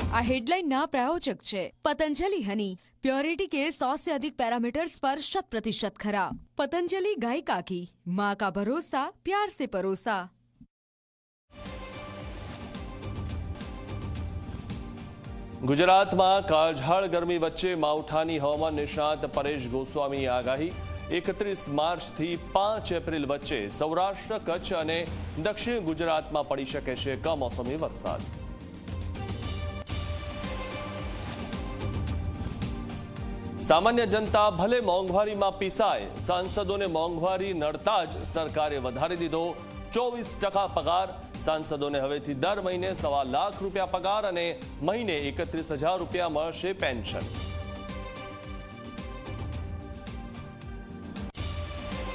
आ headline ना प्रायोजक छे पतंजलि हनी, प्योरिटी के 100 से अधिक पैरामीटर्स पर 100% खरा। पतंजलि गाय का घी, माँ का भरोसा, प्यार से परोसा। गुजरात में काळझाळ गरमी वच्चे मावठानी हवामान निष्णात परेश गोस्वामी आगाही 31 मार्च थी 5 एप्रिल वच्चे सौराष्ट्र, कच्छ और दक्षिण गुजरात में पड़ी शके छे कमोसमी वरसाद। सामान्य जनता भले मोंघवारी में पीसाय, सांसदों ने मोंघवारी नड़ता ज सरकारे वधारी दीधो 24% पगार। सांसदों ने हवेथी दर महीने 1.25 लाख रुपया पगार और महीने 31,000 रुपया मळशे पेन्शन।